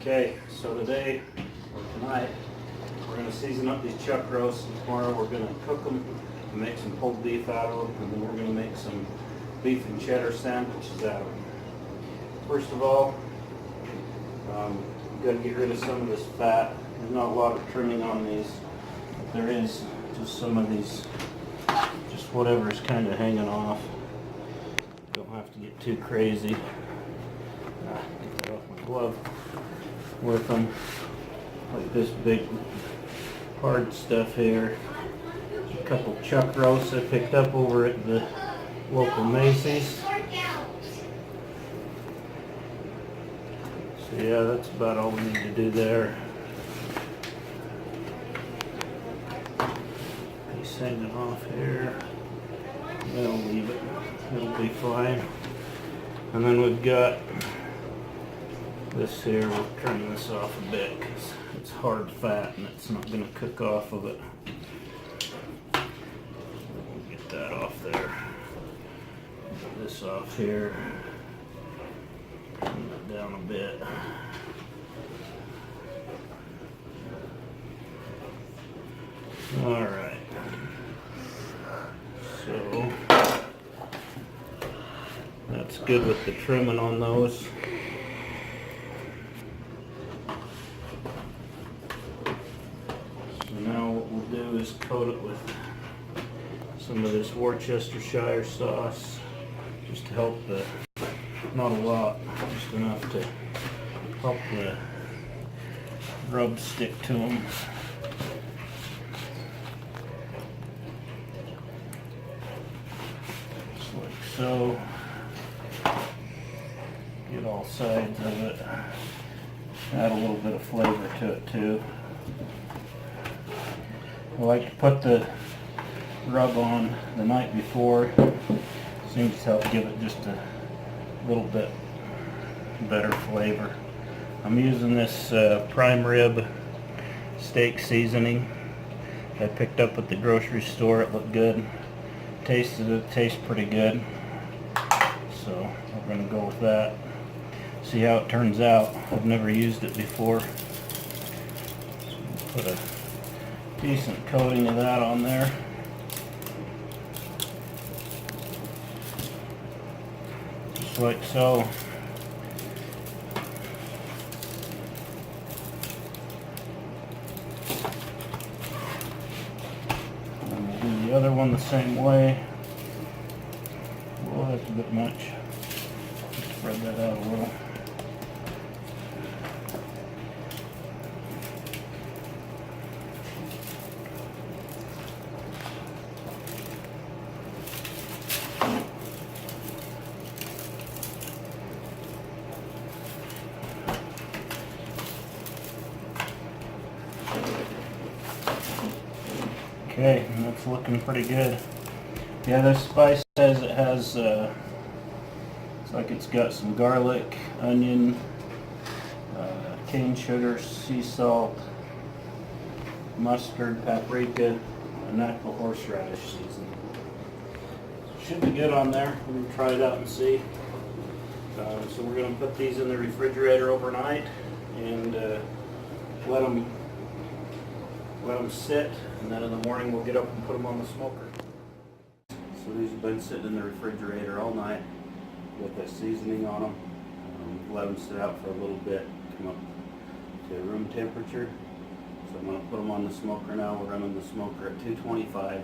Okay, so today, or tonight, we're going to season up these chuck roasts, and tomorrow we're going to cook them and make some pulled beef out of them, and then we're going to make some beef and cheddar sandwiches out of them. First of all, you've got to get rid of some of this fat. There's not a lot of trimming on these. There is just some of these, just whatever is kind of hanging off. Don't have to get too crazy. Get that off my glove. With them, like this big hard stuff here. A couple chuck roasts I picked up over at the local Macy's. So yeah, that's about all we need to do there. Piece hanging off here. I'll leave it. It'll be fine. And then we've got this here. We'll trim this off a bit because it's hard fat and it's not going to cook off of it. We'll get that off there. Get this off here. Trim that down a bit. Alright. So that's good with the trimming on those. Now what we'll do is coat it with some of this Worcestershire sauce, just to help the, not a lot, just enough to help the rub stick to them. Just like so. Get all sides of it. Add a little bit of flavor to it too. I like to put the rub on the night before. Seems to help give it just a little bit better flavor. I'm using this prime rib steak seasoning I picked up at the grocery store. It looked good. Tasted it. Tastes pretty good. So we're going to go with that. See how it turns out. I've never used it before. So put a decent coating of that on there. Just like so. And we'll do the other one the same way. Well, that's a bit much. Spread that out a little. Okay, and that's looking pretty good. Yeah, this spice says it has, it's like it's got some garlic, onion, cane sugar, sea salt, mustard, paprika, and natural horseradish seasoning. Should be good on there. We're going to try it out and see. So we're going to put these in the refrigerator overnight and let them sit, and then in the morning we'll get up and put them on the smoker. So these have been sitting in the refrigerator all night with the seasoning on them. Let them sit out for a little bit, come up to room temperature. So I'm going to put them on the smoker now. We're running the smoker at 225.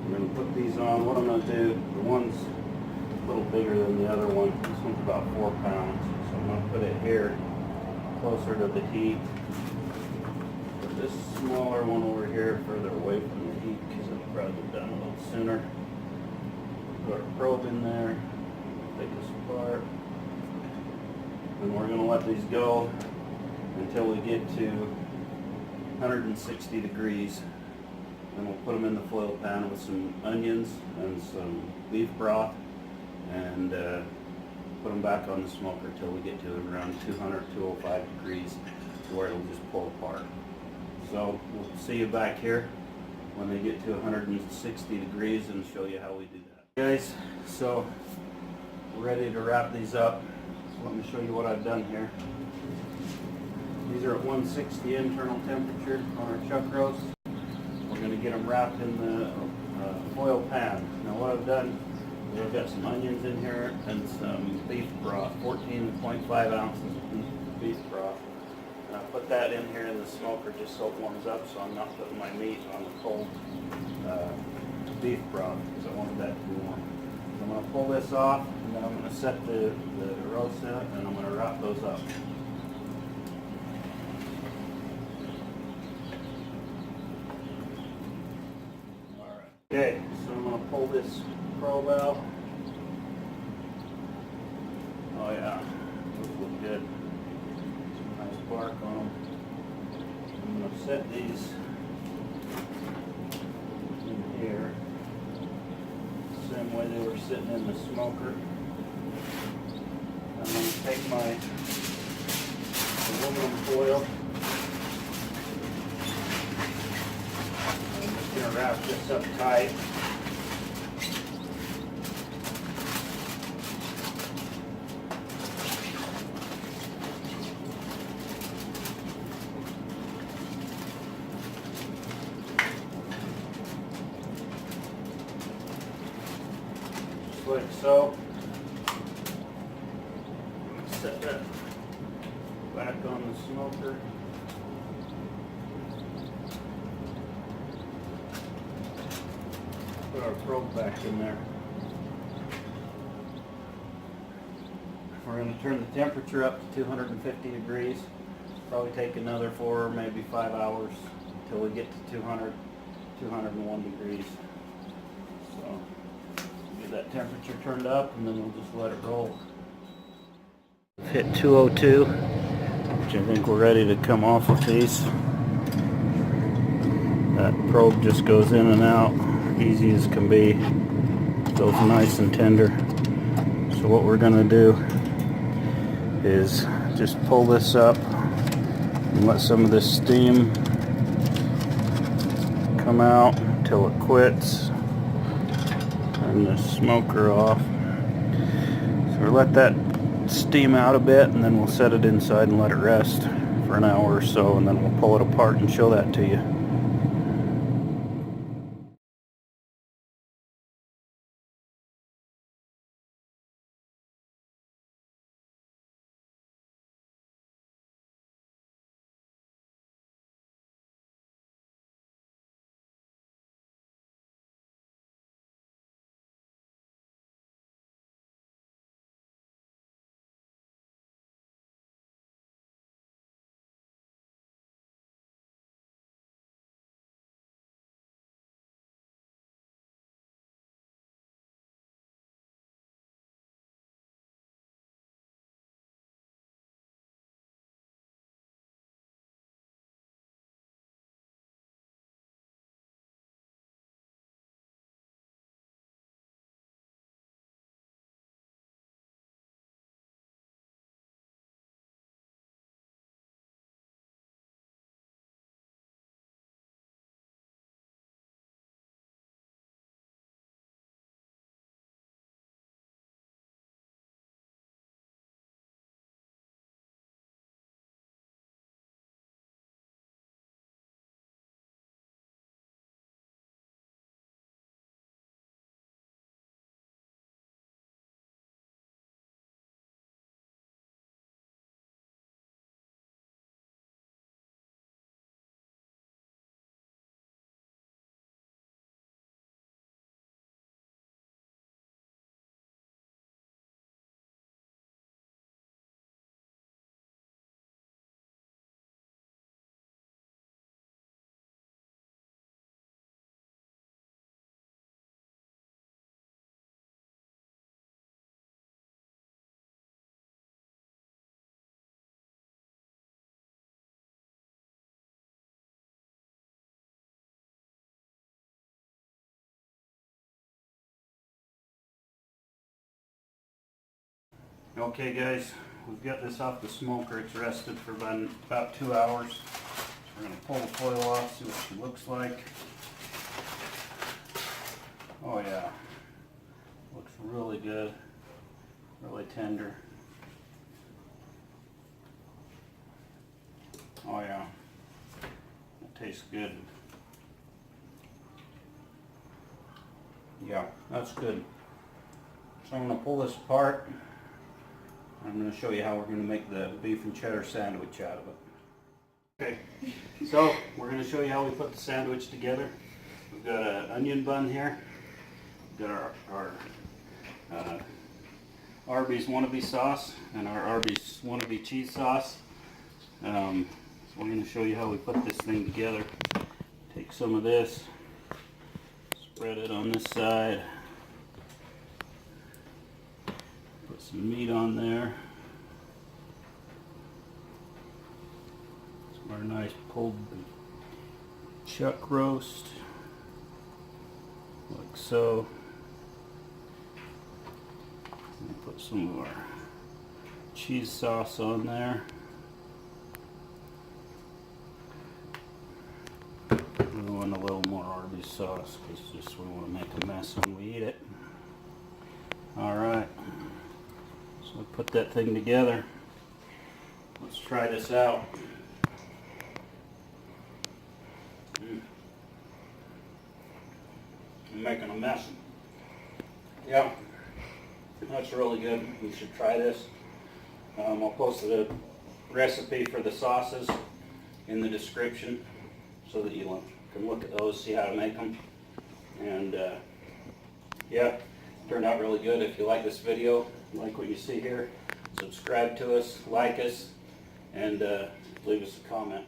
We're going to put these on. What I'm going to do, the one's a little bigger than the other one. This one's about 4 pounds. So I'm going to put it here closer to the heat. Put this smaller one over here further away from the heat because it'll probably be done a little sooner. Put our probe in there, take this apart, and we're going to let these go until we get to 160 degrees. Then we'll put them in the foil pan with some onions and some beef broth, and put them back on the smoker until we get to around 200, 205 degrees to where it'll just pull apart. So we'll see you back here when they get to 160 degrees and show you how we do that. Guys, so we're ready to wrap these up. let me show you what I've done here. These are at 160 internal temperature on our chuck roast. We're going to get them wrapped in the foil pan. Now what I've done is I've got some onions in here and some beef broth, 14.5 ounces of beef broth. And I put that in here in the smoker just so it warms up, so I'm not putting my meat on the cold beef broth because I wanted that to be warm. So I'm going to pull this off, and then I'm going to set the roast in it, and I'm going to wrap those up. Alright. Okay, so I'm going to pull this probe out. Oh yeah, those look good. Nice bark on them. I'm going to set these in here, same way they were sitting in the smoker. I'm going to take my aluminum foil. I'm just going to wrap this up tight. Like so. Set that back on the smoker. Put our probe back in there. We're going to turn the temperature up to 250 degrees. Probably take another 4 or maybe 5 hours until we get to 201 degrees. So get that temperature turned up, and then we'll just let it roll. Hit 202, which I think we're ready to come off with these. That probe just goes in and out, easy as can be. Feels nice and tender. So what we're going to do is just pull this up and let some of this steam come out until it quits. Turn the smoker off. So we'll let that steam out a bit, and then we'll set it inside and let it rest for an hour or so, and then we'll pull it apart and show that to you. Okay guys, we've got this off the smoker. It's rested for about 2 hours. We're going to pull the foil off, see what she looks like. Oh yeah, looks really good, really tender. Oh yeah, it tastes good. Yeah, that's good. So I'm going to pull this apart. I'm going to show you how we're going to make the beef and cheddar sandwich out of it. Okay, so we're going to show you how we put the sandwich together. We've got an onion bun here. We've got our Arby's wannabe sauce and our Arby's wannabe cheese sauce. So we're going to show you how we put this thing together. Take some of this, spread it on this side, put some meat on there. Some our nice pulled chuck roast, like so. And put some of our cheese sauce on there. We want a little more Arby's sauce because just we want to make a mess when we eat it. Alright, so we put that thing together. Let's try this out. I'm making a mess. Yeah, that's really good. You should try this. I'll post the recipe for the sauces in the description so that you can look at those, see how to make them. And yeah, turned out really good. If you like this video, like what you see here, subscribe to us, like us, and leave us a comment.